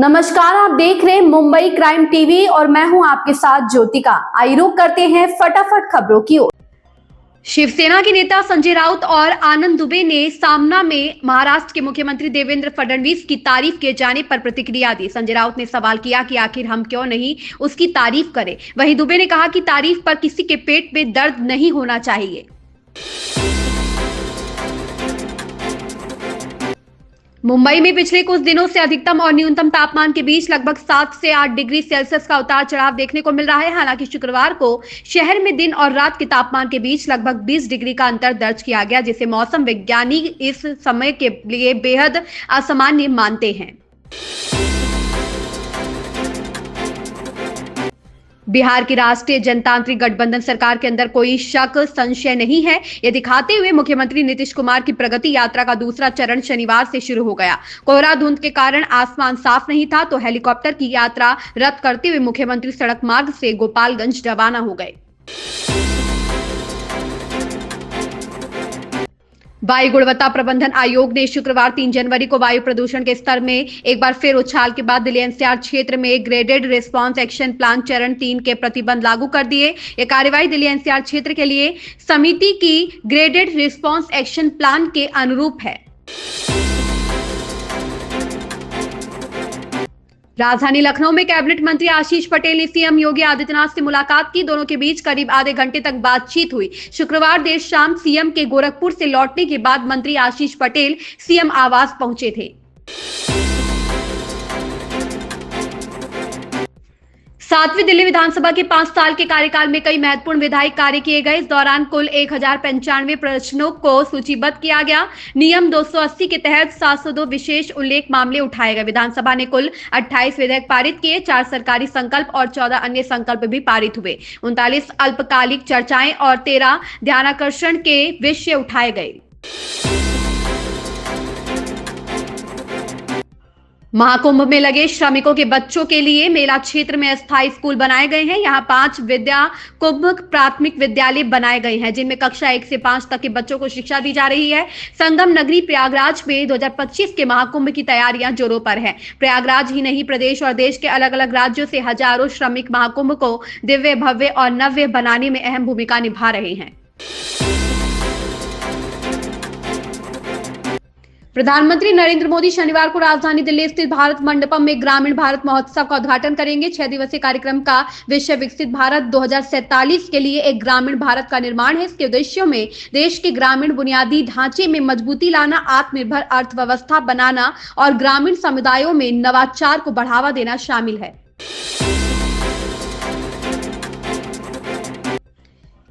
नमस्कार, आप देख रहे हैं मुंबई क्राइम टीवी और मैं हूं आपके साथ ज्योतिका। आइए रुक करते हैं फटाफट खबरों की ओर। शिवसेना के नेता संजय राउत और आनंद दुबे ने सामना में महाराष्ट्र के मुख्यमंत्री देवेंद्र फडणवीस की तारीफ किए जाने पर प्रतिक्रिया दी। संजय राउत ने सवाल किया कि आखिर हम क्यों नहीं उसकी तारीफ करें। वहीं दुबे ने कहा कि तारीफ पर किसी के पेट में दर्द नहीं होना चाहिए। मुंबई में पिछले कुछ दिनों से अधिकतम और न्यूनतम तापमान के बीच लगभग 7 से 8 डिग्री सेल्सियस का उतार चढ़ाव देखने को मिल रहा है। हालांकि शुक्रवार को शहर में दिन और रात के तापमान के बीच लगभग 20 डिग्री का अंतर दर्ज किया गया, जिसे मौसम विज्ञानी इस समय के लिए बेहद असामान्य मानते हैं। बिहार की राष्ट्रीय जनतांत्रिक गठबंधन सरकार के अंदर कोई शक संशय नहीं है, ये दिखाते हुए मुख्यमंत्री नीतीश कुमार की प्रगति यात्रा का दूसरा चरण शनिवार से शुरू हो गया। कोहरा धुंध के कारण आसमान साफ नहीं था तो हेलीकॉप्टर की यात्रा रद्द करते हुए मुख्यमंत्री सड़क मार्ग से गोपालगंज रवाना हो गए। वायु गुणवत्ता प्रबंधन आयोग ने शुक्रवार 3 जनवरी को वायु प्रदूषण के स्तर में एक बार फिर उछाल के बाद दिल्ली एनसीआर क्षेत्र में ग्रेडेड रिस्पांस एक्शन प्लान चरण 3 के प्रतिबंध लागू कर दिए। यह कार्रवाई दिल्ली एनसीआर क्षेत्र के लिए समिति की ग्रेडेड रिस्पांस एक्शन प्लान के अनुरूप है। राजधानी लखनऊ में कैबिनेट मंत्री आशीष पटेल ने सीएम योगी आदित्यनाथ से मुलाकात की। दोनों के बीच करीब आधे घंटे तक बातचीत हुई। शुक्रवार देर शाम सीएम के गोरखपुर से लौटने के बाद मंत्री आशीष पटेल सीएम आवास पहुंचे थे। 7वीं दिल्ली विधानसभा के 5 साल के कार्यकाल में कई महत्वपूर्ण विधायी कार्य किए गए। इस दौरान कुल 1095 प्रश्नों को सूचीबद्ध किया गया। नियम 280 के तहत 702 विशेष उल्लेख मामले उठाए गए। विधानसभा ने कुल 28 विधेयक पारित किए, 4 सरकारी संकल्प और 14 अन्य संकल्प भी पारित हुए। 39 अल्पकालिक चर्चाएं और 13 ध्यानाकर्षण के विषय उठाए गए। महाकुंभ में लगे श्रमिकों के बच्चों के लिए मेला क्षेत्र में अस्थायी स्कूल बनाए गए हैं। यहाँ 5 विद्या कुंभ प्राथमिक विद्यालय बनाए गए हैं, जिनमें कक्षा 1 से 5 तक के बच्चों को शिक्षा दी जा रही है। संगम नगरी प्रयागराज में 2025 के महाकुंभ की तैयारियां जोरों पर है। प्रयागराज ही नहीं, प्रदेश और देश के अलग अलग राज्यों से हजारों श्रमिक महाकुंभ को दिव्य, भव्य और नव्य बनाने में अहम भूमिका निभा रहे हैं। प्रधानमंत्री नरेंद्र मोदी शनिवार को राजधानी दिल्ली स्थित भारत मंडपम में ग्रामीण भारत महोत्सव का उद्घाटन करेंगे। 6 दिवसीय कार्यक्रम का विषय विकसित भारत 2047 के लिए एक ग्रामीण भारत का निर्माण है। इसके उद्देश्यों में देश के ग्रामीण बुनियादी ढांचे में मजबूती लाना, आत्मनिर्भर अर्थव्यवस्था बनाना और ग्रामीण समुदायों में नवाचार को बढ़ावा देना शामिल है।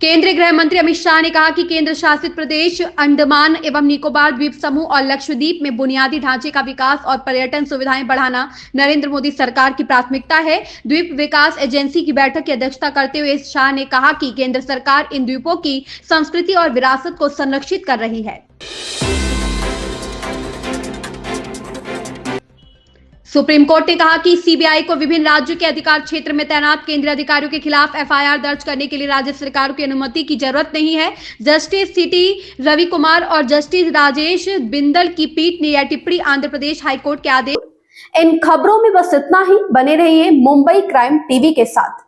केंद्रीय गृह मंत्री अमित शाह ने कहा कि केंद्र शासित प्रदेश अंडमान एवं निकोबार द्वीप समूह और लक्षद्वीप में बुनियादी ढांचे का विकास और पर्यटन सुविधाएं बढ़ाना नरेंद्र मोदी सरकार की प्राथमिकता है। द्वीप विकास एजेंसी की बैठक की अध्यक्षता करते हुए शाह ने कहा कि केंद्र सरकार इन द्वीपों की संस्कृति और विरासत को संरक्षित कर रही है। सुप्रीम कोर्ट ने कहा कि सीबीआई को विभिन्न राज्यों के अधिकार क्षेत्र में तैनात केंद्रीय अधिकारियों के खिलाफ एफआईआर दर्ज करने के लिए राज्य सरकारों की अनुमति की जरूरत नहीं है। जस्टिस सीटी रवि कुमार और जस्टिस राजेश बिंदल की पीठ ने यह टिप्पणी आंध्र प्रदेश हाईकोर्ट के आदेश। इन खबरों में बस इतना ही। बने रहिए मुंबई क्राइम टीवी के साथ।